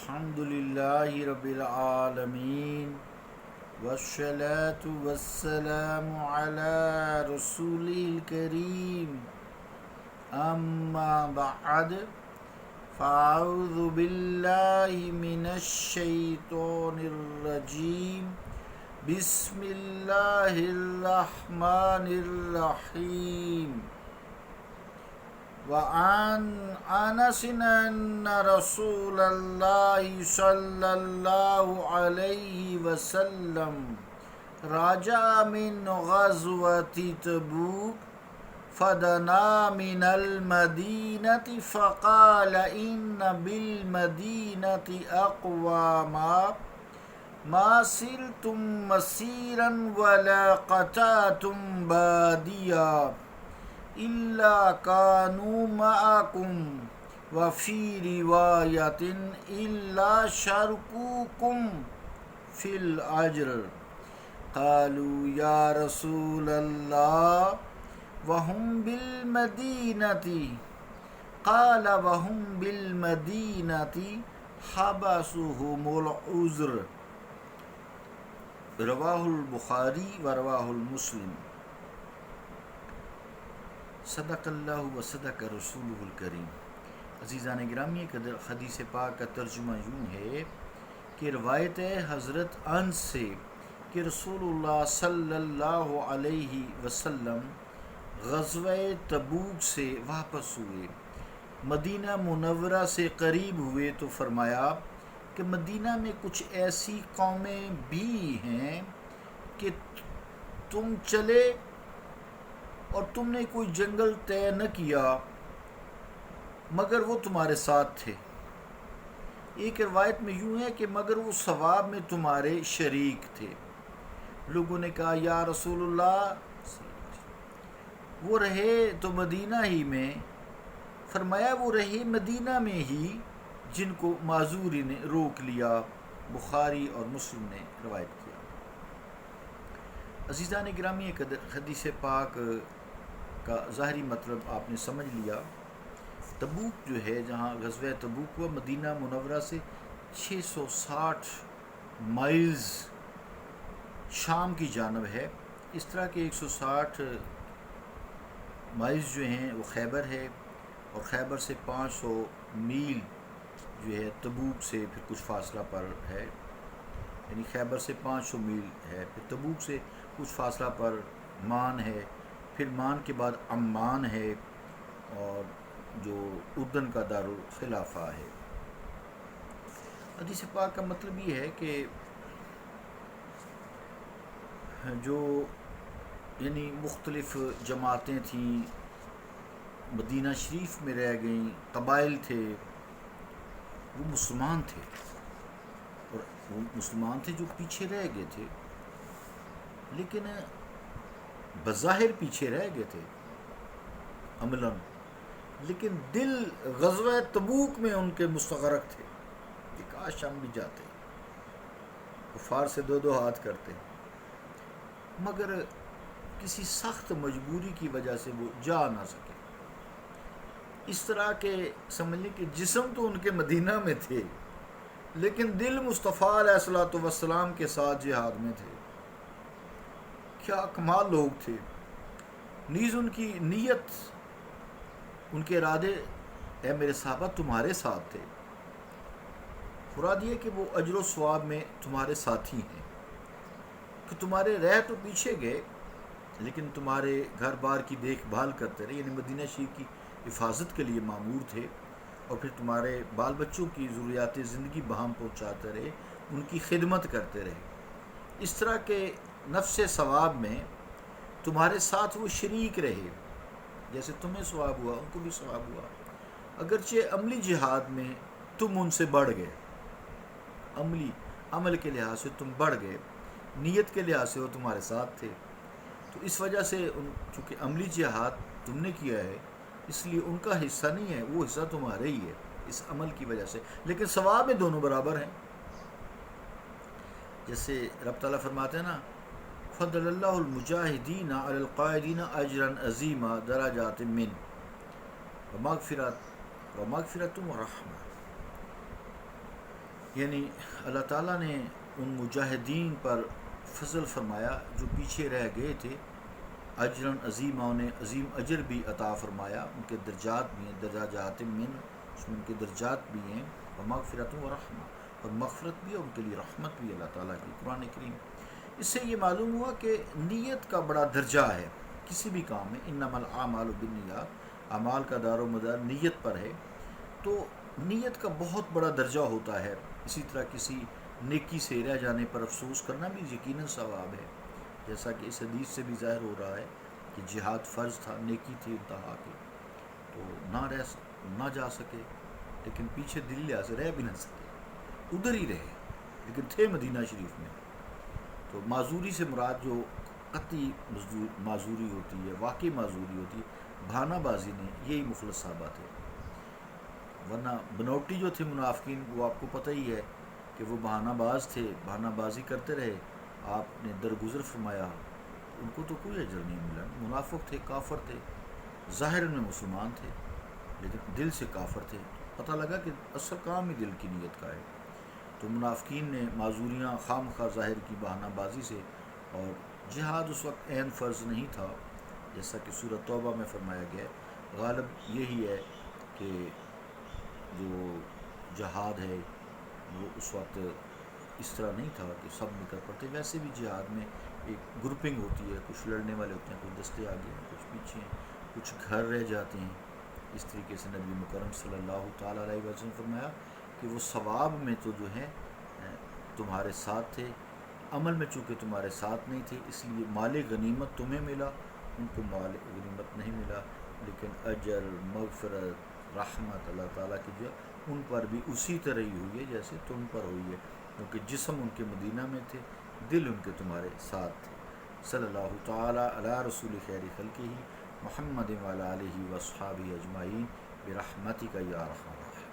الحمد لله رب العالمين والصلاة والسلام على رسوله الكريم أما بعد فأعوذ بالله من الشيطان الرجيم بسم الله الرحمن الرحيم وعن أنس أن رسول الله صلى الله عليه وسلم رجع من غزوة تبوك فدنا من المدينة فقال إن بالمدينة أقواما ما سرتم مسيرا ولا قطعتم باديا إلا كانوا معكم وفي رواية إلا شاركوكم في الأجر قالوا يا رسول الله وهم بالمدينة قال وهم بالمدينة حبسهم العذر رواہ البخاری و رواہ المسلم صدق اللہ و صدق رسولہ الکریم۔ عزیزان گرامی، حدیث پاک کا ترجمہ یوں ہے کہ روایت ہے حضرت انس سے کہ رسول اللہ صلی اللہ علیہ وسلم غزوہ تبوک سے واپس ہوئے، مدینہ منورہ سے قریب ہوئے تو فرمایا کہ مدینہ میں کچھ ایسی قومیں بھی ہیں کہ تم چلے اور تم نے کوئی جنگل طے نہ کیا مگر وہ تمہارے ساتھ تھے۔ ایک روایت میں یوں ہے کہ مگر وہ ثواب میں تمہارے شریک تھے۔ لوگوں نے کہا یا رسول اللہ وہ رہے تو مدینہ ہی میں، فرمایا وہ رہے مدینہ میں ہی جن کو معذوری نے روک لیا۔ بخاری اور مسلم نے روایت کیا۔ عزیزان گرامی، ایک حدیث پاک کا ظاہری مطلب آپ نے سمجھ لیا۔ تبوک جو ہے، جہاں غزوہ تبوک ہوا، مدینہ منورہ سے 660 مائلز شام کی جانب ہے۔ اس طرح کے 160 مائلز جو ہیں وہ خیبر ہے، اور خیبر سے 500 میل جو ہے تبوک سے پھر کچھ فاصلہ پر ہے، یعنی خیبر سے 500 میل ہے، پھر تبوک سے کچھ فاصلہ پر مان ہے، پھر مان کے بعد عمان ہے، اور جو اردن کا دارالخلافہ ہے۔ حدیث پاک کا مطلب یہ ہے کہ جو یعنی مختلف جماعتیں تھیں مدینہ شریف میں رہ گئیں، قبائل تھے، وہ مسلمان تھے، اور وہ مسلمان تھے جو پیچھے رہ گئے تھے، لیکن بظاہر پیچھے رہ گئے تھے عملاً، لیکن دل غزوہ تبوک میں ان کے مستغرق تھے کہ کاش ہم بھی جاتے، کفار سے دو ہاتھ کرتے، مگر کسی سخت مجبوری کی وجہ سے وہ جا نہ سکے۔ اس طرح کے سمجھیں کہ جسم تو ان کے مدینہ میں تھے، لیکن دل مصطفیٰ علیہ الصلوۃ والسلام کے ساتھ جہاد میں تھے۔ کیا کمال لوگ تھے! نیز ان کی نیت، ان کے ارادے، اے میرے صحابہ تمہارے ساتھ تھے، مراد یہ کہ وہ اجر و ثواب میں تمہارے ساتھی ہیں، کہ تمہارے رہ تو پیچھے گئے لیکن تمہارے گھر بار کی دیکھ بھال کرتے رہے، یعنی مدینہ شریف کی حفاظت کے لیے مامور تھے، اور پھر تمہارے بال بچوں کی ضروریات زندگی بہم پہنچاتے رہے، ان کی خدمت کرتے رہے۔ اس طرح کے نفس ثواب میں تمہارے ساتھ وہ شریک رہے، جیسے تمہیں ثواب ہوا ان کو بھی ثواب ہوا، اگرچہ عملی جہاد میں تم ان سے بڑھ گئے، عملی عمل کے لحاظ سے تم بڑھ گئے، نیت کے لحاظ سے وہ تمہارے ساتھ تھے، تو اس وجہ سے چونکہ عملی جہاد تم نے کیا ہے اس لیے ان کا حصہ نہیں ہے، وہ حصہ تمہارا ہی ہے اس عمل کی وجہ سے، لیکن ثواب میں دونوں برابر ہیں۔ جیسے رب تعالیٰ فرماتے ہیں نا فضل اللہ المجاہدین علی القائدین اجرا عظیما درجات من ومغفرت ورحمہ۔ یعنی اللہ تعالیٰ نے ان مجاہدین پر فضل فرمایا جو پیچھے رہ گئے تھے، اجراً عظیمہ، انہیں عظیم اجر بھی عطا فرمایا، ان کے درجات بھی ہیں، درجات من، اس میں ان کے درجات بھی ہیں، اور مغفرت و رحمہ، اور مغفرت بھی ہے ان کے لیے، رحمت بھی اللہ تعالیٰ کی۔ قرآن کریم اس سے یہ معلوم ہوا کہ نیت کا بڑا درجہ ہے کسی بھی کام میں، انما الاعمال بالنیات، اعمال کا دار و مدار نیت پر ہے، تو نیت کا بہت بڑا درجہ ہوتا ہے۔ اسی طرح کسی نیکی سے رہ جانے پر افسوس کرنا بھی یقیناً ثواب ہے، جیسا کہ اس حدیث سے بھی ظاہر ہو رہا ہے کہ جہاد فرض تھا، نیکی تھی انتہا کی، تو نہ جا سکے، لیکن پیچھے دل لحاظ سے رہ بھی نہ سکے، ادھر ہی رہے، لیکن تھے مدینہ شریف میں۔ تو معذوری سے مراد جو قطعی معذوری ہوتی ہے، واقعی معذوری ہوتی ہے، بہانہ بازی نہیں، یہی مخلص صحابہ تھے۔ ورنہ بنوٹی جو تھے منافقین، وہ آپ کو پتہ ہی ہے کہ وہ بہانہ باز تھے، بہانہ بازی کرتے رہے، آپ نے درگزر فرمایا، ان کو تو کوئی اجر نہیں ملا۔ منافق تھے، کافر تھے، ظاہر میں مسلمان تھے لیکن دل سے کافر تھے، پتہ لگا کہ اصل کام ہی دل کی نیت کا ہے۔ تو منافقین نے معذوریاں خام خواہ ظاہر کی بہانہ بازی سے، اور جہاد اس وقت عین فرض نہیں تھا، جیسا کہ سورۃ توبہ میں فرمایا گیا ہے۔ غالب یہی ہے کہ جو جہاد ہے وہ اس وقت اس طرح نہیں تھا کہ سب مل کر پڑتے، ویسے بھی جہاد میں ایک گروپنگ ہوتی ہے، کچھ لڑنے والے ہوتے ہیں، کچھ دستے آگے ہیں، کچھ پیچھے ہیں، کچھ گھر رہ جاتے ہیں۔ اس طریقے سے نبی مکرم صلی اللہ تعالیٰ علیہ وسلم نے فرمایا کہ وہ ثواب میں تو جو ہے تمہارے ساتھ تھے، عمل میں چونکہ تمہارے ساتھ نہیں تھے، اس لیے مال غنیمت تمہیں ملا، ان کو مال غنیمت نہیں ملا، لیکن اجر، مغفرت، رحمت اللہ تعالیٰ کی جو ان پر بھی اسی طرح ہی ہوئی ہے جیسے تم پر ہوئی ہے، کیونکہ جسم ان کے مدینہ میں تھے، دل ان کے تمہارے ساتھ تھے۔ صلی اللہ تعالیٰ علی رسول خیر خلقہ محمد وعلی آلہ وصحابہ اجمعین برحمتک یا ارحم الراحمین۔